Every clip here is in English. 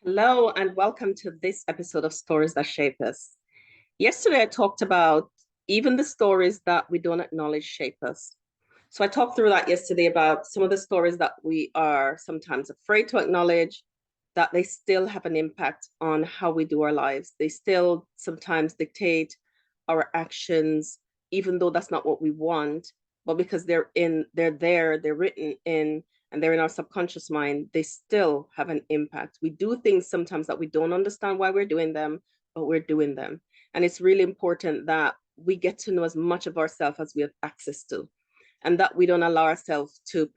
Hello, and welcome to this episode of Stories That Shape Us. Yesterday, I talked about even the stories that we don't acknowledge shape us. So, I talked through that yesterday about some of the stories that we are sometimes afraid to acknowledge, that they still have an impact on how we do our lives. They still sometimes dictate our actions, even though that's not what we want, but because they're there, they're written in, and they're in our subconscious mind, they still have an impact. We do things sometimes that we don't understand why we're doing them, but we're doing them. And it's really important that we get to know as much of ourselves as we have access to, and that we don't allow ourselves to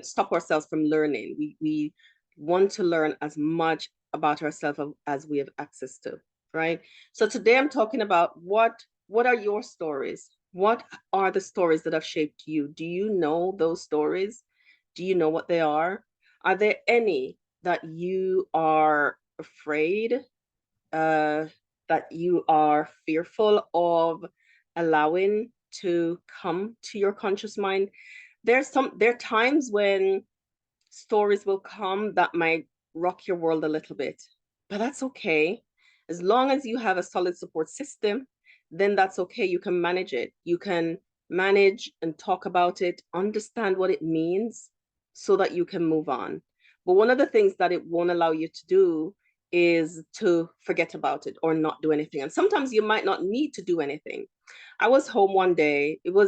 stop ourselves from learning. We want to learn as much about ourselves as we have access to, right? So today I'm talking about what are your stories? What are the stories that have shaped you? Do you know those stories? Do you know what they are? Are there any that you are afraid, uh, that you are fearful of allowing to come to your conscious mind? There are times when stories will come that might rock your world a little bit, but that's okay. As long as you have a solid support system, then that's okay. You can manage it. You can manage and talk about it, understand what it means so that you can move on. But one of the things that it won't allow you to do is to forget about it or not do anything. And sometimes you might not need to do anything. I was home one day. I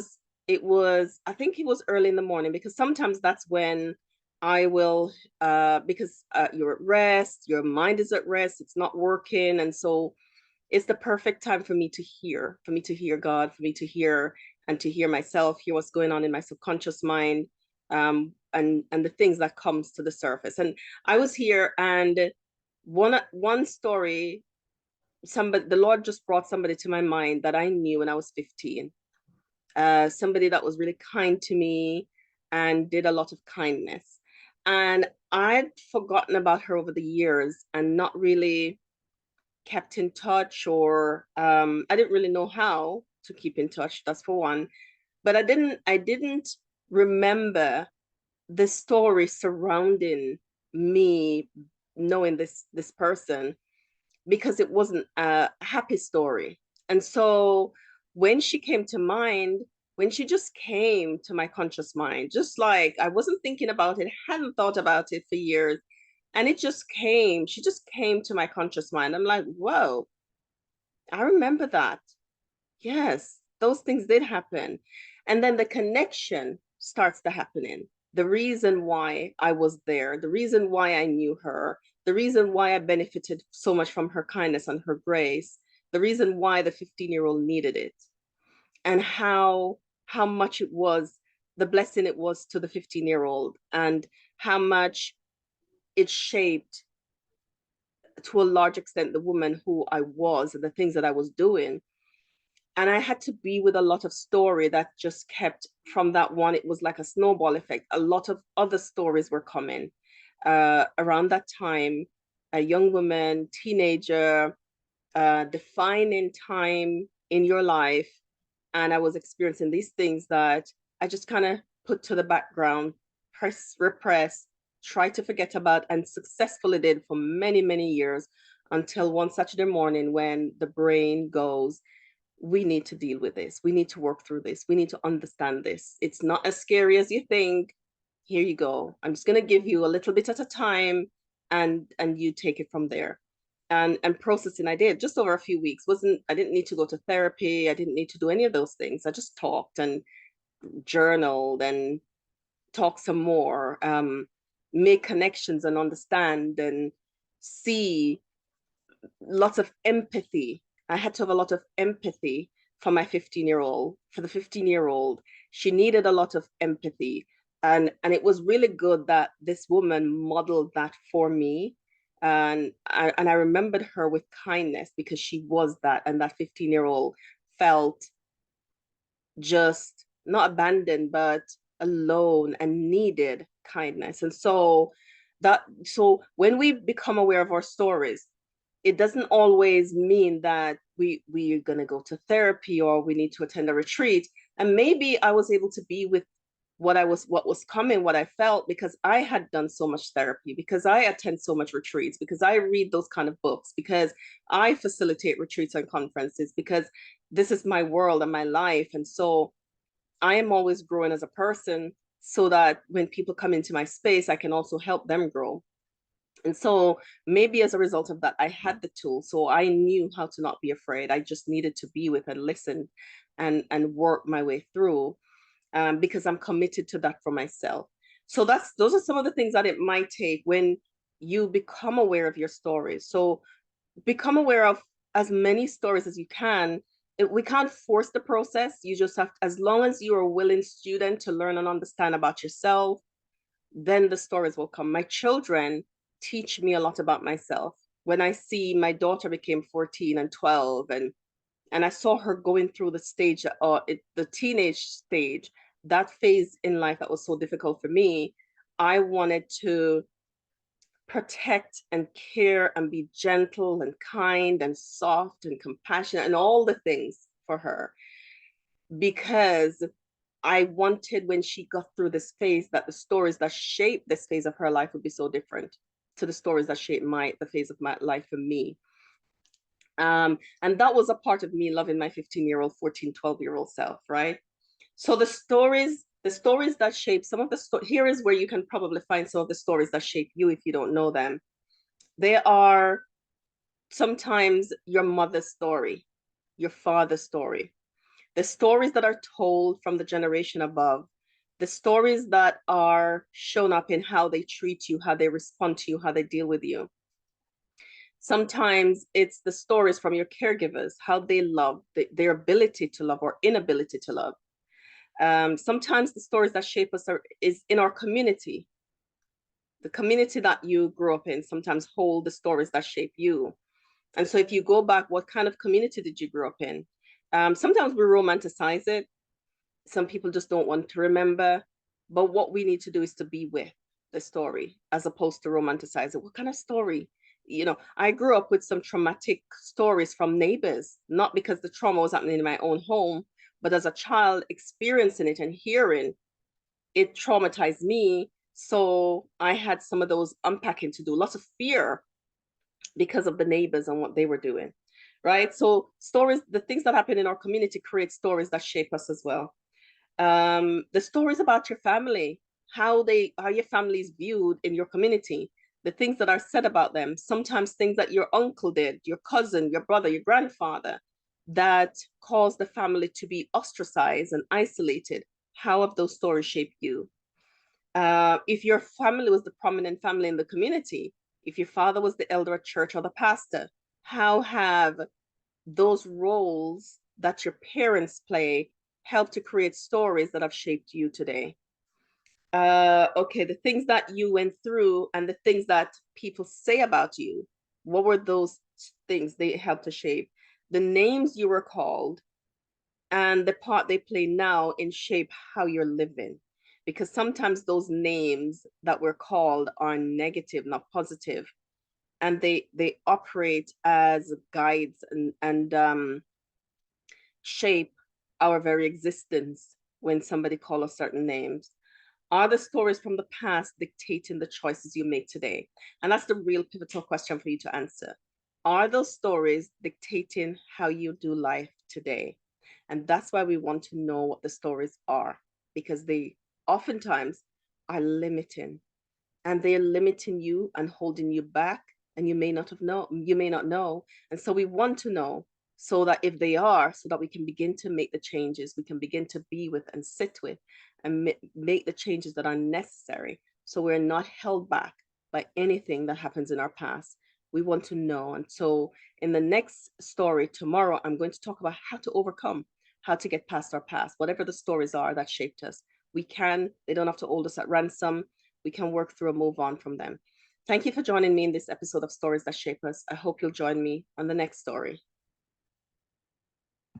think it was early in the morning, because sometimes that's when I will, because you're at rest, your mind is at rest, it's not working. And so it's the perfect time for me to hear God, for me to hear and to hear myself, hear what's going on in my subconscious mind, and the things that comes to the surface. And I was here, and one story, the Lord just brought somebody to my mind that I knew when I was 15. Somebody that was really kind to me and did a lot of kindness. And I'd forgotten about her over the years and not really kept in touch, or I didn't really know how to keep in touch. That's for one. But I didn't remember the story surrounding me knowing this person, because it wasn't a happy story. And so when she came to mind, when she just came to my conscious mind, just like I wasn't thinking about it, hadn't thought about it for years, and she just came to my conscious mind. I'm like, whoa, I remember that. Yes, those things did happen. And then the connection starts to happening. The reason why I was there, the reason why I knew her, the reason why I benefited so much from her kindness and her grace, the reason why the 15-year-old needed it, and how much it was, the blessing it was to the 15-year-old, and how much it shaped to a large extent the woman who I was and the things that I was doing. And I had to be with a lot of story that just kept from that one. It was like a snowball effect. A lot of other stories were coming around that time. A young woman, teenager, defining time in your life. And I was experiencing these things that I just kind of put to the background, repress, try to forget about, and successfully did for many, many years, until one Saturday morning when the brain goes, we need to deal with this. We need to work through this. We need to understand this. It's not as scary as you think. Here you go. I'm just going to give you a little bit at a time, and you take it from there. And processing, I did just over a few weeks. Wasn't I didn't need to go to therapy. I didn't need to do any of those things. I just talked and journaled and talked some more, make connections and understand and see, lots of empathy. I had to have a lot of empathy for my 15-year-old, for the 15-year-old. She needed a lot of empathy. And it was really good that this woman modeled that for me. And I remembered her with kindness, because she was that. And that 15-year-old felt just not abandoned, but alone, and needed kindness. And so when we become aware of our stories, it doesn't always mean that we're going to go to therapy or we need to attend a retreat. And maybe I was able to be with what was coming, what I felt, because I had done so much therapy, because I attend so much retreats, because I read those kind of books, because I facilitate retreats and conferences, because this is my world and my life. And so I am always growing as a person, so that when people come into my space, I can also help them grow. And so maybe as a result of that, I had the tools. So I knew how to not be afraid. I just needed to be with and listen and work my way through, because I'm committed to that for myself. So those are some of the things that it might take when you become aware of your stories. So become aware of as many stories as you can. We can't force the process. You just have, as long as you're a willing student to learn and understand about yourself, then the stories will come. My children teach me a lot about myself. When I see my daughter became 14 and 12, and I saw her going through the stage, the teenage stage, that phase in life that was so difficult for me, I wanted to protect and care and be gentle and kind and soft and compassionate and all the things for her, because I wanted, when she got through this phase, that the stories that shaped this phase of her life would be so different to the stories that shaped the phase of my life for me. And that was a part of me loving my 15-year-old, 14, 12-year-old self, right? So the stories that shape some of here is where you can probably find some of the stories that shape you if you don't know them. They are sometimes your mother's story, your father's story, the stories that are told from the generation above, the stories that are shown up in how they treat you, how they respond to you, how they deal with you. Sometimes it's the stories from your caregivers, how they love, their ability to love or inability to love. Sometimes the stories that shape us is in our community. The community that you grew up in sometimes hold the stories that shape you. And so if you go back, what kind of community did you grow up in? Sometimes we romanticize it. Some people just don't want to remember. But what we need to do is to be with the story as opposed to romanticize it. What kind of story? I grew up with some traumatic stories from neighbors, not because the trauma was happening in my own home, but as a child experiencing it and hearing it traumatized me. So I had some of those unpacking to do, lots of fear because of the neighbors and what they were doing, right? So stories, the things that happen in our community create stories that shape us as well. The stories about your family, how your family is viewed in your community, the things that are said about them, sometimes things that your uncle did, your cousin, your brother, your grandfather, that caused the family to be ostracized and isolated. How have those stories shaped you? If your family was the prominent family in the community, if your father was the elder at church or the pastor, how have those roles that your parents play helped to create stories that have shaped you today? Okay, the things that you went through and the things that people say about you, what were those things they helped to shape? The names you were called and the part they play now in shape how you're living. Because sometimes those names that we're called are negative, not positive, and they operate as guides and shape our very existence when somebody calls us certain names. Are the stories from the past dictating the choices you make today? And that's the real pivotal question for you to answer. Are those stories dictating how you do life today? And that's why we want to know what the stories are, because they oftentimes are limiting, and they're limiting you and holding you back, and you may not know. And so we want to know, so that if they are, so that we can begin to make the changes, we can begin to be with and sit with and make the changes that are necessary, so we're not held back by anything that happens in our past. We want to know. And so in the next story tomorrow, I'm going to talk about how to overcome, how to get past our past, whatever the stories are that shaped us. They don't have to hold us at ransom. We can work through and move on from them. Thank you for joining me in this episode of Stories That Shape Us. I hope you'll join me on the next story.